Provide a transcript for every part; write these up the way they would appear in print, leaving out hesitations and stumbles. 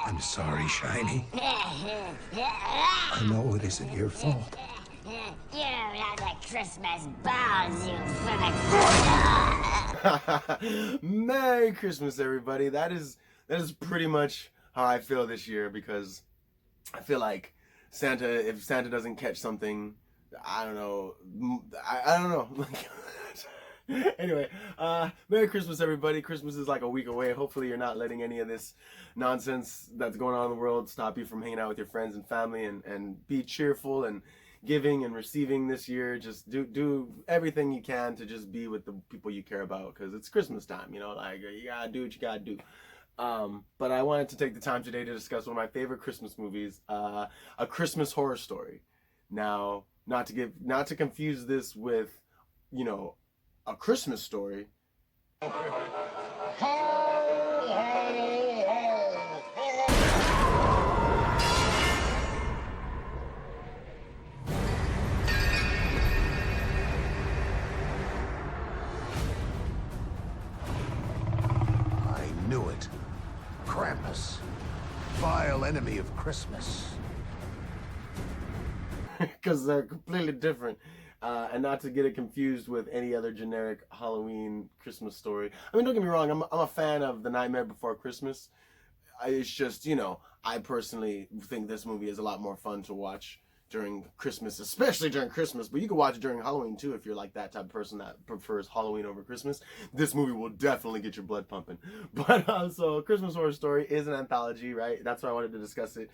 I'm sorry, Shiny. I know it isn't your fault. You don't have the Christmas balls, you finick. Merry Christmas, everybody. That is pretty much how I feel this year, because I feel like if Santa doesn't catch something, I don't know. I don't know. Anyway, Merry Christmas, everybody. Christmas is like a week away. Hopefully you're not letting any of this nonsense that's going on in the world stop you from hanging out with your friends and family, and be cheerful and giving and receiving this year. Just do everything you can to just be with the people you care about, because it's Christmas time, you know, like you gotta do what you gotta do. But I wanted to take the time today to discuss one of my favorite Christmas movies, A Christmas Horror Story. Now, not to confuse this with, you know, A Christmas Story. I knew it. Krampus. Vile enemy of Christmas. Because they're completely different. And not to get it confused with any other generic Halloween Christmas story. I mean, don't get me wrong, I'm a fan of The Nightmare Before Christmas. It's just, you know, I personally think this movie is a lot more fun to watch during Christmas, especially during Christmas, but you can watch it during Halloween too if you're like that type of person that prefers Halloween over Christmas. This movie will definitely get your blood pumping. But so Christmas Horror Story is an anthology, right? That's why I wanted to discuss it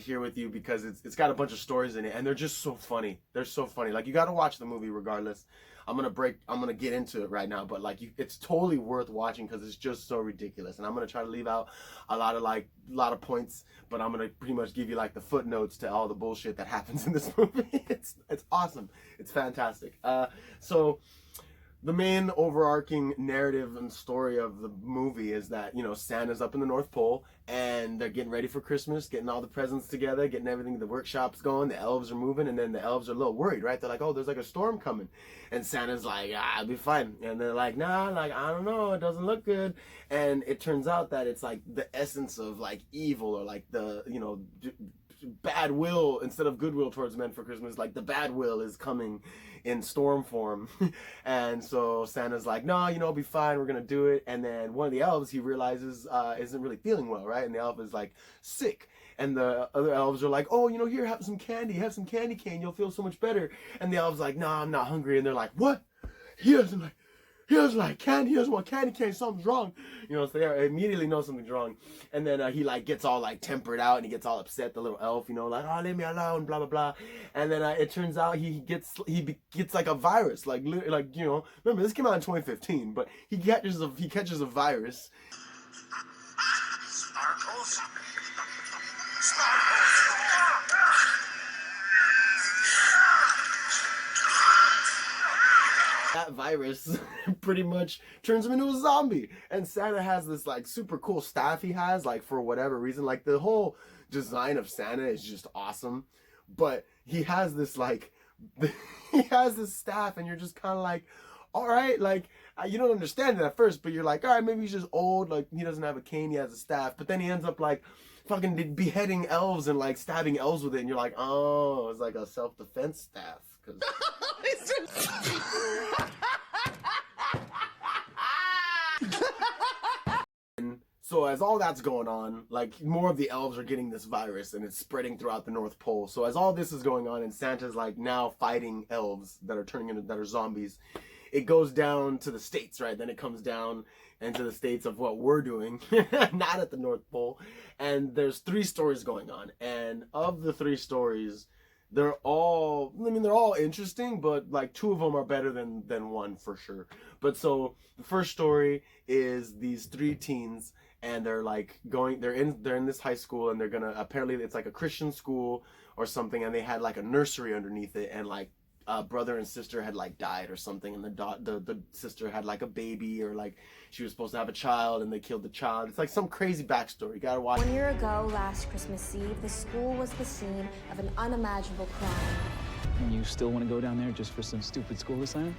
here with you, because it's got a bunch of stories in it, and they're just so funny. They're so funny. Like, you got to watch the movie regardless. I'm gonna get into it right now, but like, it's totally worth watching because it's just so ridiculous. And I'm gonna try to leave out a lot of points, but I'm gonna pretty much give you like the footnotes to all the bullshit that happens in this movie. It's awesome. It's fantastic. So the main overarching narrative and story of the movie is that, you know, Santa's up in the North Pole and they're getting ready for Christmas, getting all the presents together, getting everything, the workshop's going, the elves are moving, and then the elves are a little worried, right? They're like, oh, there's like a storm coming. And Santa's like, I'll be fine. And they're like, nah, like, I don't know, it doesn't look good. And it turns out that it's like the essence of like evil, or like the, you know, bad will instead of goodwill towards men for Christmas. Like, the bad will is coming in storm form. And so Santa's like, no, you know, it'll be fine, we're gonna do it. And then one of the elves, he realizes isn't really feeling well, right? And the elf is like sick, and the other elves are like, oh, you know, here, have some candy cane, you'll feel so much better. And the elf's like, no, I'm not hungry. And they're like, what? He doesn't like candy, he doesn't want candy cane, something's wrong. You know, so they immediately know something's wrong. And then he like gets all like tempered out, and he gets all upset, the little elf, you know, like, oh, leave me alone, blah blah blah. And then it turns out he gets like a virus, like, you know, remember this came out in 2015, but he catches a virus. Sparkles. That virus pretty much turns him into a zombie. And Santa has this like super cool staff he has, like, for whatever reason. Like, the whole design of Santa is just awesome. But he has this like, he has this staff, and you're just kind of like, all right, like, you don't understand it at first, but you're like, all right, maybe he's just old, like, he doesn't have a cane, he has a staff. But then he ends up like fucking beheading elves and like stabbing elves with it, and you're like, oh, it's like a self-defense staff. So as all that's going on, like, more of the elves are getting this virus, and it's spreading throughout the North Pole. So as all this is going on, and Santa's like now fighting elves that are zombies, it goes down to the States, right? Then it comes down into the States of what we're doing, not at the North Pole. And there's 3 stories going on, and of the 3 stories, they're all interesting, but like 2 of them are better than one for sure. But so the first story is these 3 teens, and they're like they're in this high school, and they're gonna, apparently it's like a Christian school or something, and they had like a nursery underneath it, and like brother and sister had like died or something, and the sister had like a baby, or like she was supposed to have a child, and they killed the child. It's like some crazy backstory. You gotta watch. 1 year ago, last Christmas Eve, the school was the scene of an unimaginable crime. And you still want to go down there just for some stupid school assignment?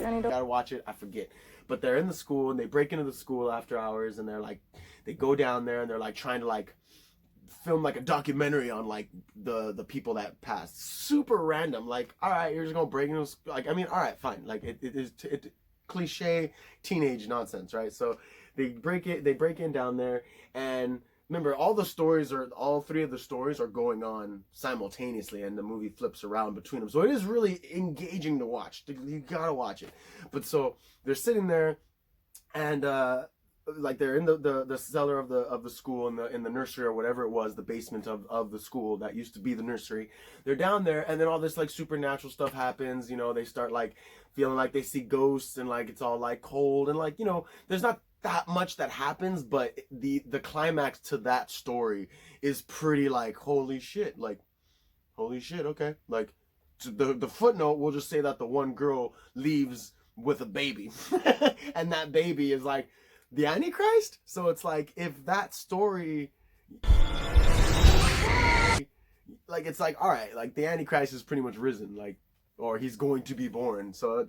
Gotta watch it, I forget. But they're in the school and they break into the school after hours and they're like, they go down there and they're like trying to like film like a documentary on like the people that passed. Super random. Like, all right, you're just gonna break into like, I mean, all right, fine. Like it is cliche teenage nonsense, right? So they break in down there, and remember, all three of the stories are going on simultaneously, and the movie flips around between them. So it is really engaging to watch. You gotta watch it. But so they're sitting there, and like they're in the cellar of the school, in the nursery or whatever it was, the basement of the school that used to be the nursery. They're down there, and then all this like supernatural stuff happens. You know, they start like feeling like they see ghosts, and like it's all like cold, and like, you know, there's not that much that happens, but the climax to that story is pretty like holy shit, okay. Like the footnote will just say that the one girl leaves with a baby and that baby is like the Antichrist. So it's like, if that story, like, it's like, all right, like the Antichrist is pretty much risen, like, or he's going to be born. So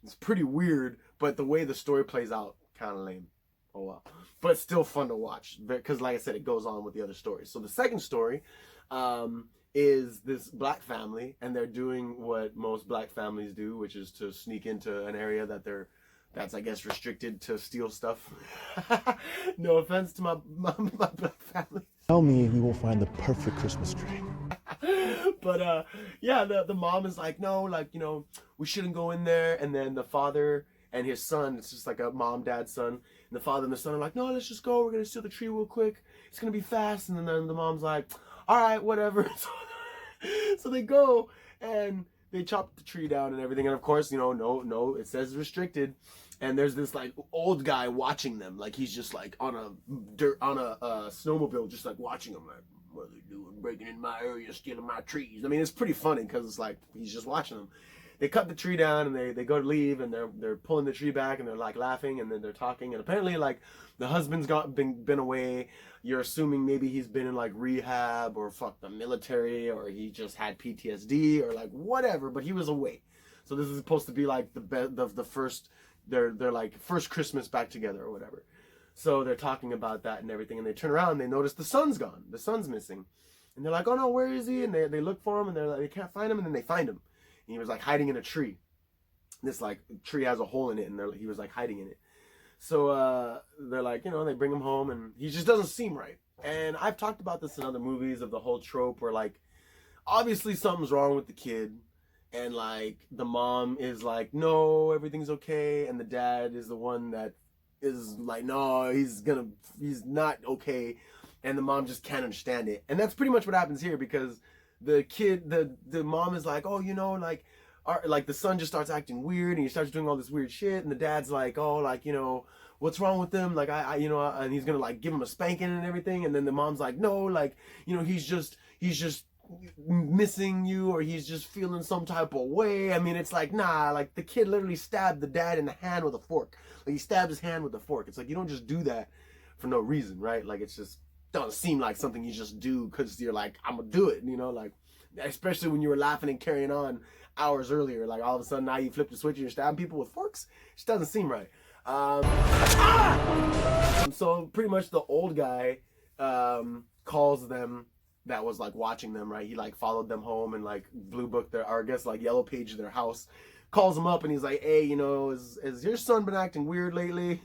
it's pretty weird, but the way the story plays out, kind of lame. Oh wow. But still fun to watch, because like I said, it goes on with the other stories. So the second story is this black family, and they're doing what most black families do, which is to sneak into an area that's I guess restricted to steal stuff. No offense to my black family. Tell me we will find the perfect Christmas tree. But yeah, the mom is like, no, like, you know, we shouldn't go in there. And then the father and his son, it's just like a mom, dad, son, and the father and the son are like, no, let's just go, we're gonna steal the tree real quick, it's gonna be fast. And then the mom's like, all right, whatever. So they go and they chop the tree down and everything, and of course, you know, no, it says restricted, and there's this like old guy watching them, like he's just like on a snowmobile, just like watching them, like, what are they doing, breaking in my area, stealing my trees. I mean, it's pretty funny because it's like he's just watching them. They cut the tree down and they go to leave, and they're pulling the tree back, and they're like laughing, and then they're talking, and apparently like the husband's been away. You're assuming maybe he's been in like rehab or fuck the military, or he just had PTSD or like whatever, but he was away. So this is supposed to be like the first their like first Christmas back together or whatever. So they're talking about that and everything, and they turn around and they notice the son's gone. The son's missing. And they're like, oh no, where is he? And they look for him, and they're like, they can't find him, and then they find him. And he was like hiding in a tree. This like tree has a hole in it, and he was like hiding in it. So they're like, you know, they bring him home, and he just doesn't seem right. And I've talked about this in other movies of the whole trope where like obviously something's wrong with the kid, and like the mom is like, no, everything's okay, and the dad is the one that is like, no, he's not okay, and the mom just can't understand it. And that's pretty much what happens here, because the kid, the mom is like, oh, you know, like the son just starts acting weird, and he starts doing all this weird shit, and the dad's like, oh, like, you know, what's wrong with him, like I you know, and he's gonna like give him a spanking and everything. And then the mom's like, no, like, you know, he's just missing you, or he's just feeling some type of way. I mean, it's like, nah, like the kid literally stabbed the dad in the hand with a fork. Like he stabbed his hand with a fork. It's like, you don't just do that for no reason, right? Like, it's just doesn't seem like something you just do because you're like, I'm gonna do it, you know, like, especially when you were laughing and carrying on hours earlier, like all of a sudden now you flip the switch and you're stabbing people with forks. It just doesn't seem right. So pretty much the old guy calls them, that was like watching them, right? He like followed them home and like blue booked their, or I guess like yellow page their house, calls them up, and he's like, hey, you know, has your son been acting weird lately?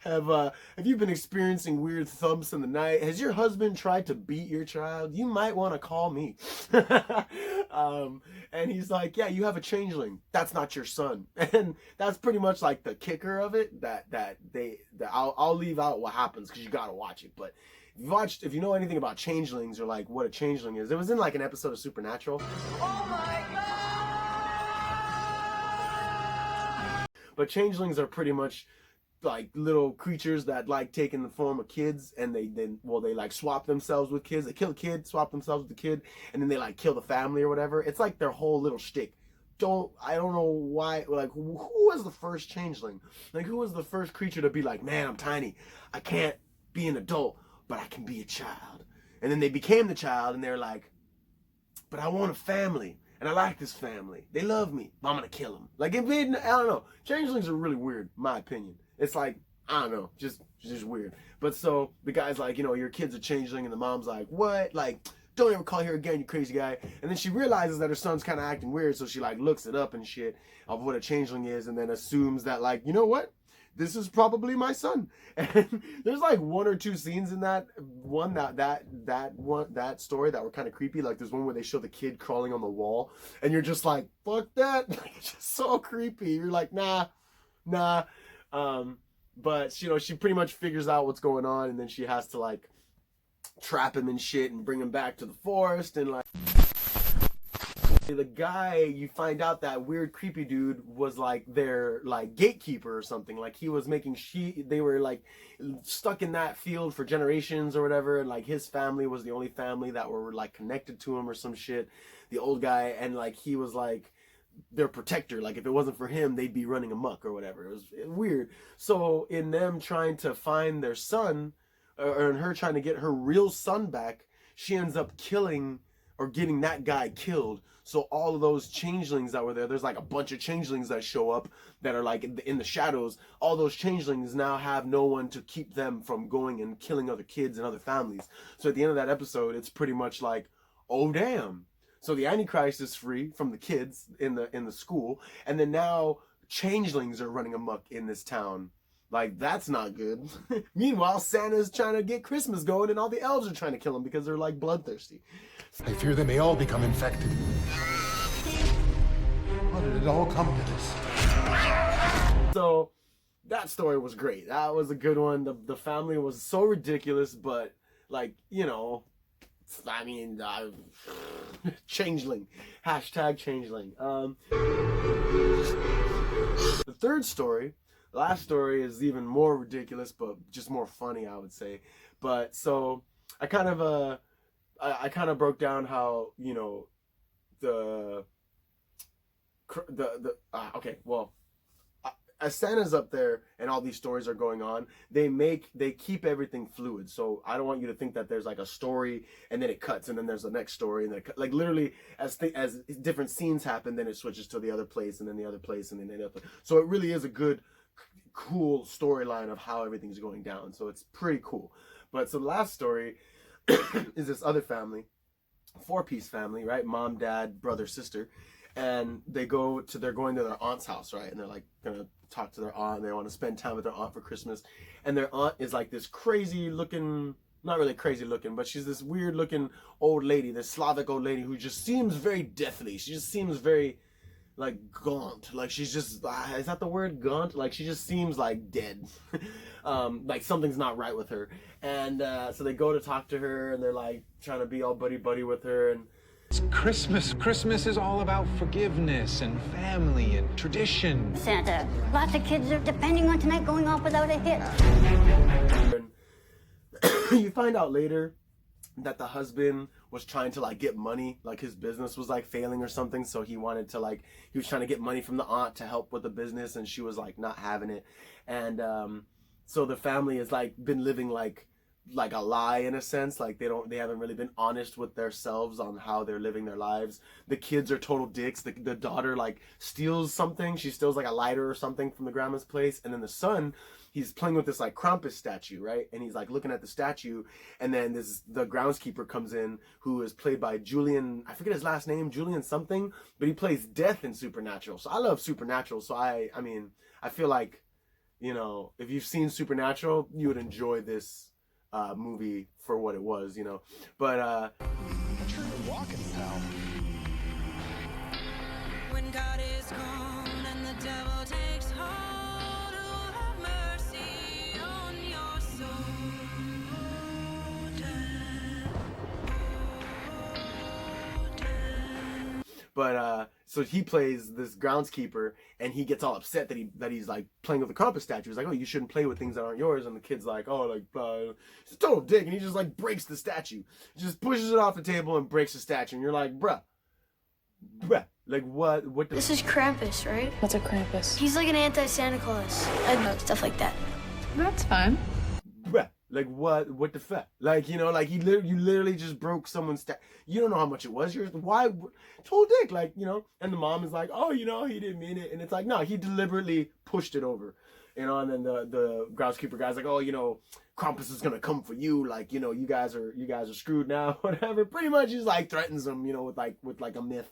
Have you been experiencing weird thumps in the night? Has your husband tried to beat your child? You might want to call me. And he's like, yeah, you have a changeling. That's not your son. And that's pretty much like the kicker of it, that I'll leave out what happens because you gotta watch it. But if you know anything about changelings, or like what a changeling is, it was in like an episode of Supernatural. Oh my god! But changelings are pretty much like little creatures that like take in the form of kids, and they like swap themselves with kids. They kill a kid, swap themselves with the kid, and then they like kill the family or whatever. It's like their whole little shtick. I don't know why, like, who was the first changeling? Like, who was the first creature to be like, man, I'm tiny, I can't be an adult, but I can be a child. And then they became the child, and they're like, but I want a family. and I like this family. They love me, but I'm gonna kill them. Like, I don't know. Changelings are really weird, in my opinion. It's like, I don't know, just weird. But so the guy's like, you know, your kid's a changeling, and the mom's like, what? Like, don't ever call here again, you crazy guy. And then she realizes that her son's kind of acting weird, so she like looks it up and shit of what a changeling is, and then assumes that, like, you know what? This is probably my son. And there's like one or two scenes in that story that were kind of creepy. Like, there's one where they show the kid crawling on the wall, and you're just like, fuck that. Like, it's just so creepy. You're like, nah. But you know, she pretty much figures out what's going on, and then she has to like trap him and shit and bring him back to the forest. And like, the guy, you find out that weird creepy dude was like their like gatekeeper or something. Like, he was making they were like stuck in that field for generations or whatever, and like his family was the only family that were like connected to him or some shit, the old guy. And like, he was like their protector. Like, if it wasn't for him, they'd be running amok or whatever. It was weird. So in them trying to find their son, or in her trying to get her real son back, she ends up killing or getting that guy killed. So all of those changelings that were there, there's like a bunch of changelings that show up that are like in the shadows. All those changelings now have no one to keep them from going and killing other kids and other families. So at the end of that episode, it's pretty much like, oh damn. So the Antichrist is free from the kids in the school, and then now changelings are running amok in this town. Like, that's not good. Meanwhile, Santa's trying to get Christmas going, and all the elves are trying to kill him because they're like bloodthirsty. I fear they may all become infected. How did it all come to this? So that story was great. That was a good one. The family was so ridiculous, but like, you know, I mean, changeling. Hashtag changeling. The third story, the last story, is even more ridiculous, but just more funny, I would say. But so I kind of broke down how, you know, as Santa's up there and all these stories are going on, they keep everything fluid. So I don't want you to think that there's like a story and then it cuts and then there's the next story, and then like literally as different scenes happen, then it switches to the other place and then the other place and then the other place. So it really is a good, cool storyline of how everything's going down. So it's pretty cool. But so the last story is this other family, 4-piece family, right? Mom, dad, brother, sister. And they're going to their aunt's house, right? And they're like gonna talk to their aunt, and they want to spend time with their aunt for Christmas. And their aunt is like this crazy looking, not really crazy looking, but she's this weird looking old lady, this Slavic old lady who just seems very deathly. She just seems very like gaunt. Like, she's just, is that the word, gaunt? Like, she just seems like dead. Like something's not right with her. And so they go to talk to her, and they're like trying to be all buddy with her. And it's Christmas. Christmas is all about forgiveness and family and tradition. Santa, lots of kids are depending on tonight going off without a hit. And you find out later that the husband was trying to like get money, like his business was like failing or something, so he was trying to get money from the aunt to help with the business, and she was like not having it. And so the family has like been living like a lie in a sense. Like, they haven't really been honest with themselves on how they're living their lives. The kids are total dicks. The daughter like steals something. She steals like a lighter or something from the grandma's place. And then the son, he's playing with this like Krampus statue, right? And he's like looking at the statue, and then the groundskeeper comes in, who is played by Julian, I forget his last name, Julian something, but he plays Death in Supernatural. So I love Supernatural. So I mean, I feel like, you know, if you've seen Supernatural, you would enjoy this movie for what it was, you know. But True walking, pal. When God is gone and the devil takes hold, oh, have mercy on your soul. so he plays this groundskeeper, and he gets all upset that he's like playing with the Krampus statue. He's like, oh, you shouldn't play with things that aren't yours. And the kid's like, oh, like, he's a total dick. And he just like breaks the statue, he just pushes it off the table and breaks the statue. And you're like, bruh, like what This is Krampus, right? What's a Krampus? He's like an anti-Santa Claus. I know, stuff like that. That's fine. bruh, Like what the fuck? Like, you know, like you literally just broke someone's you don't know how much it was. Why? Told dick, like, you know. And the mom is like, oh, you know, he didn't mean it. And it's like, no, he deliberately pushed it over, you know. And then the groundskeeper guy's like, oh, you know, Krampus is gonna come for you. Like, you know, you guys are screwed now, whatever. Pretty much, he's like threatens them, you know, with like a myth.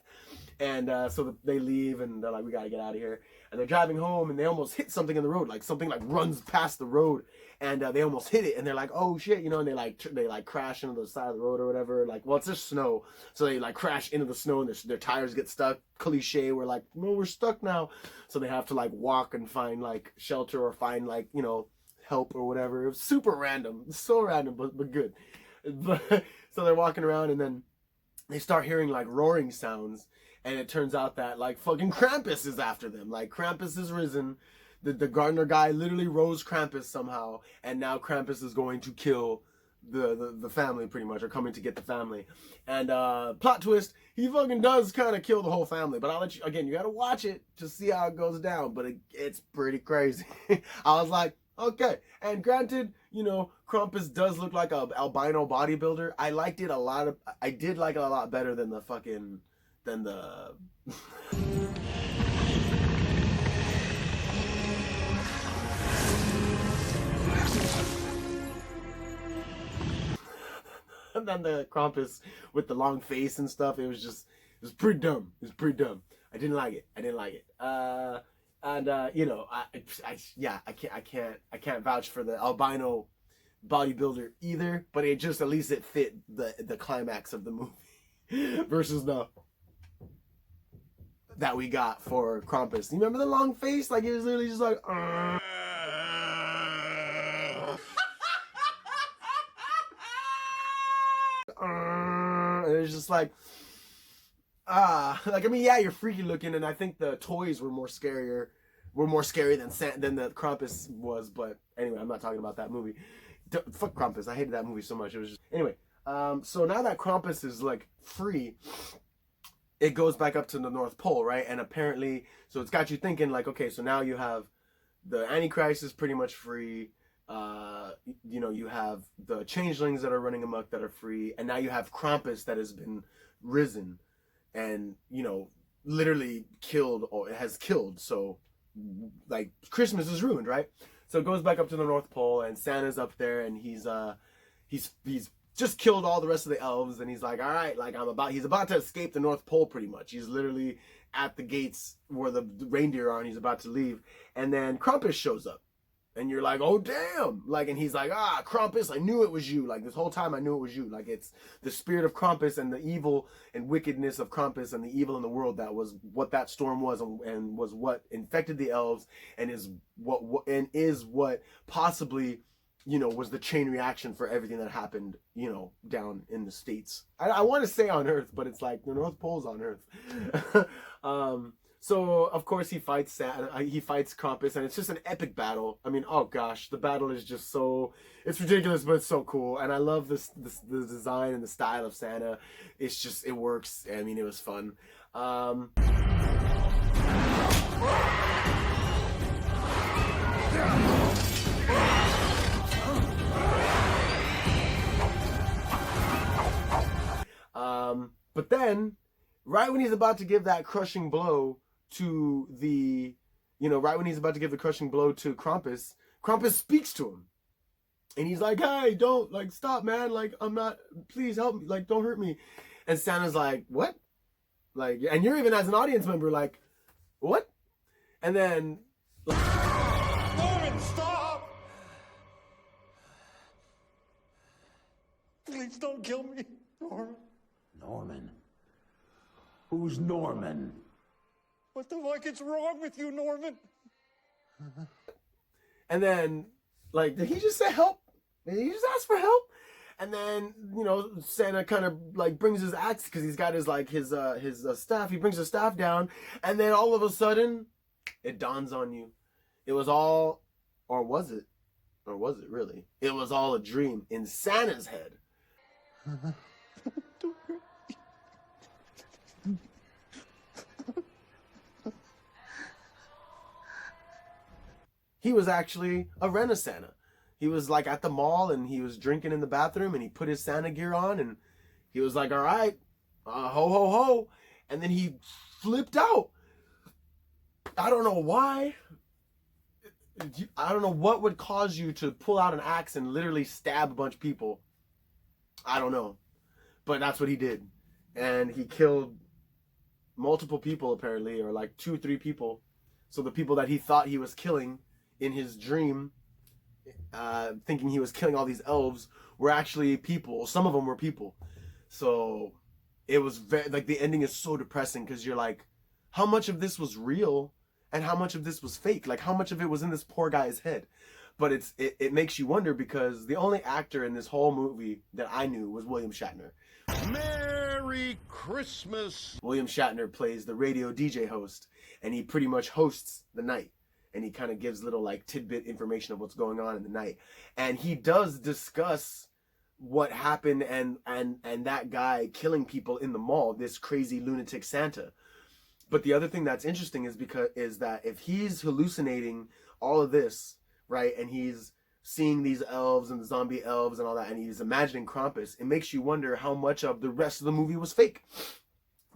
And so they leave, and they're like, we gotta get out of here. And they're driving home, and they almost hit something in the road, like something like runs past the road, and they almost hit it, and they're like, oh shit, you know, and they like crash into the side of the road or whatever. Like, well, it's just snow, so they like crash into the snow, and their tires get stuck. Cliche, we're like, no, we're stuck now, so they have to like walk and find like shelter or find like, you know, help or whatever. It was super random, so random, but good. So they're walking around, and then they start hearing like roaring sounds. And it turns out that like fucking Krampus is after them. Like Krampus is risen. The gardener guy literally rose Krampus somehow, and now Krampus is going to kill the family pretty much, or coming to get the family. And plot twist, he fucking does kind of kill the whole family. But I'll let you, again, you gotta watch it to see how it goes down. But it's pretty crazy. I was like, okay. And granted, you know, Krampus does look like a albino bodybuilder. I liked it a lot. I did like it a lot better than the fucking. Than the and then the Krampus with the long face and stuff. It was pretty dumb. It was pretty dumb. I didn't like it. And you know, I can't vouch for the albino bodybuilder either, but at least it fit the climax of the movie versus the that we got for Krampus. You remember the long face? Like, it was literally just like, it was just like, like, I mean, yeah, you're freaky looking, and I think the toys were more scary than the Krampus was. But anyway, I'm not talking about that movie. Fuck Krampus. I hated that movie so much. It was just anyway. So now that Krampus is like free, it goes back up to the North Pole, right? And apparently, so it's got you thinking like, okay, so now you have the Antichrist is pretty much free. You know, you have the changelings that are running amok that are free, and now you have Krampus that has been risen, and you know, literally killed or has killed. So, like, Christmas is ruined, right? So it goes back up to the North Pole, and Santa's up there, and he's just killed all the rest of the elves, and he's like, all right, like he's about to escape the North Pole pretty much. He's literally at the gates where the reindeer are, and he's about to leave. And then Krampus shows up, and you're like, oh damn, like, and he's like, Krampus, I knew it was you. Like, this whole time I knew it was you. Like, it's the spirit of Krampus and the evil and wickedness of Krampus and the evil in the world that was what that storm was, and was what infected the elves, and is what possibly, you know, was the chain reaction for everything that happened, you know, down in the States. I want to say on Earth, but it's like the North Pole's on Earth. So of course he fights Krampus, and it's just an epic battle. I mean, oh gosh, the battle is just so, it's ridiculous, but it's so cool. And I love the design and the style of Santa. It's just, it works. I mean, it was fun. But then, right when he's about to give that crushing blow to the, you know, right when he's about to give the crushing blow to Krampus, Krampus speaks to him. And he's like, hey, don't, like, stop, man. Like, I'm not, please help me. Like, don't hurt me. And Santa's like, what? Like, and you're even as an audience member, like, what? And then, Norman, stop! Please don't kill me, Norman. Norman? Who's Norman? What the fuck is wrong with you, Norman? and then, like, did he just say help? Did he just ask for help? And then, you know, Santa kind of like brings his axe, because he's got his like his staff. He brings his staff down, and then all of a sudden, it dawns on you, it was all, or was it really? It was all a dream in Santa's head. He was actually a Rena Santa. He was like at the mall and he was drinking in the bathroom and he put his Santa gear on and he was like, all right, ho, ho, ho. And then he flipped out. I don't know why. I don't know what would cause you to pull out an axe and literally stab a bunch of people. I don't know. But that's what he did. And he killed multiple people apparently, or like 2-3 people. So the people that he thought he was killing in his dream, thinking he was killing all these elves, were actually people. Some of them were people. So it was very, like, the ending is so depressing because you're like, how much of this was real and how much of this was fake? Like, how much of it was in this poor guy's head? But it makes you wonder because the only actor in this whole movie that I knew was William Shatner. Merry Christmas! William Shatner plays the radio DJ host, and he pretty much hosts the night. And he kind of gives little like tidbit information of what's going on in the night. And he does discuss what happened and that guy killing people in the mall, this crazy lunatic Santa. But the other thing that's interesting is that if he's hallucinating all of this, right, and he's seeing these elves and the zombie elves and all that, and he's imagining Krampus, it makes you wonder how much of the rest of the movie was fake.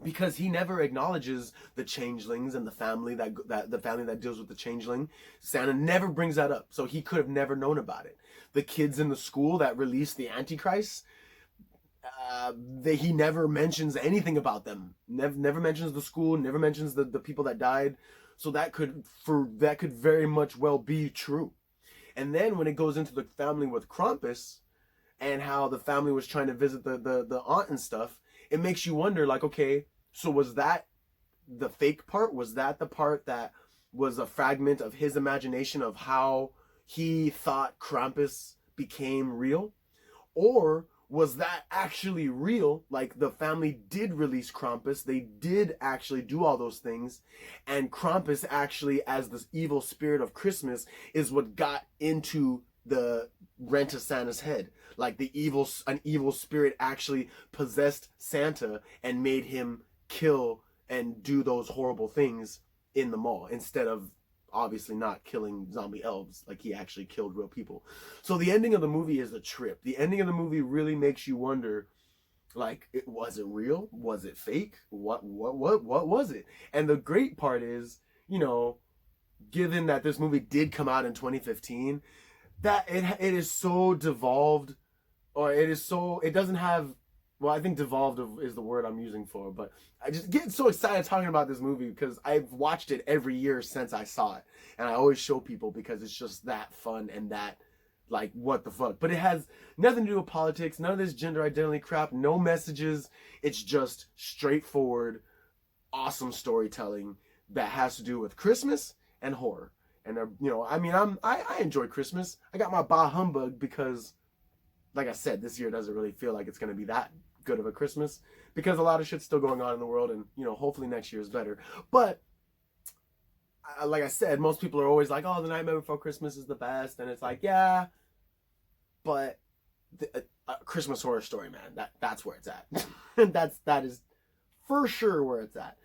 Because he never acknowledges the changelings and the family that deals with the changeling. Santa never brings that up, so he could have never known about it. The kids in the school that released the Antichrist, he never mentions anything about them. Never mentions the school. Never mentions the people that died. So that could very much well be true. And then when it goes into the family with Krampus, and how the family was trying to visit the aunt and stuff, it makes you wonder, like, okay, so was that the fake part? Was that the part that was a fragment of his imagination of how he thought Krampus became real? Or was that actually real? Like, the family did release Krampus, they did actually do all those things, and Krampus actually, as this evil spirit of Christmas, is what got into the Rent a Santa's head. Like, an evil spirit actually possessed Santa and made him kill and do those horrible things in the mall, instead of obviously not killing zombie elves. Like, he actually killed real people. So the ending of the movie is a trip. The ending of the movie really makes you wonder, like, was it real? Was it fake? What was it? And the great part is, you know, given that this movie did come out in 2015, that it is so devolved, or it doesn't have, well, I think devolved is the word I'm using for, but I just get so excited talking about this movie because I've watched it every year since I saw it. And I always show people because it's just that fun and that, like, what the fuck. But it has nothing to do with politics, none of this gender identity crap, no messages. It's just straightforward, awesome storytelling that has to do with Christmas and horror. And, you know, I mean, I enjoy Christmas. I got my bah humbug because, like I said, this year doesn't really feel like it's going to be that good of a Christmas because a lot of shit's still going on in the world, and, you know, hopefully next year is better. But like I said, most people are always like, oh, The Nightmare Before Christmas is the best, and it's like, yeah, but Christmas Horror Story, man, that's where it's at. that is for sure where it's at.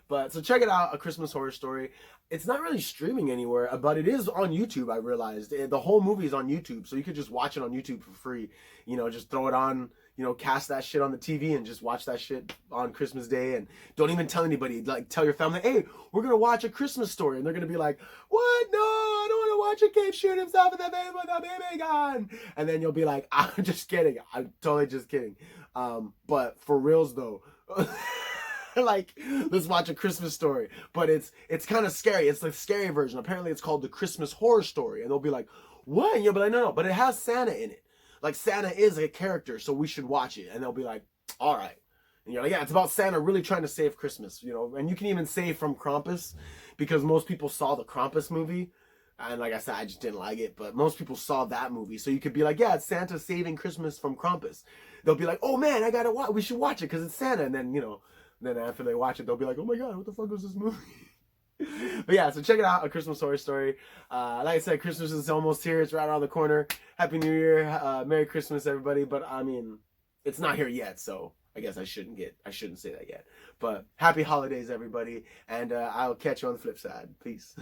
But so check it out, A Christmas Horror Story. It's not really streaming anywhere, but it is on YouTube, I realized. The whole movie is on YouTube, so you could just watch it on YouTube for free. You know, just throw it on, you know, cast that shit on the TV and just watch that shit on Christmas Day, and don't even tell anybody. Like, tell your family, hey, we're going to watch A Christmas Story, and they're going to be like, what? No, I don't want to watch a kid shoot himself in the face with a BB gun. And then you'll be like, I'm just kidding. I'm totally just kidding. But for reals, though, like, let's watch A Christmas Story. But it's kind of scary. It's the scary version. Apparently it's called The Christmas Horror Story. And they'll be like, what? And you'll be like, no, but it has Santa in it. Like, Santa is a character, so we should watch it. And they'll be like, all right. And you're like, yeah, it's about Santa really trying to save Christmas, you know. And you can even say from Krampus, because most people saw the Krampus movie. And like I said, I just didn't like it, but most people saw that movie. So you could be like, yeah, it's Santa saving Christmas from Krampus. They'll be like, oh man, we should watch it because it's Santa. And then, you know, then after they watch it, they'll be like, oh my God, what the fuck was this movie? But yeah, so check it out, A Christmas Horror Story. Like I said, Christmas is almost here. It's right around the corner. Happy New Year. Merry Christmas, everybody. But I mean, it's not here yet, so I guess I shouldn't say that yet. But happy holidays, everybody. And I'll catch you on the flip side. Peace.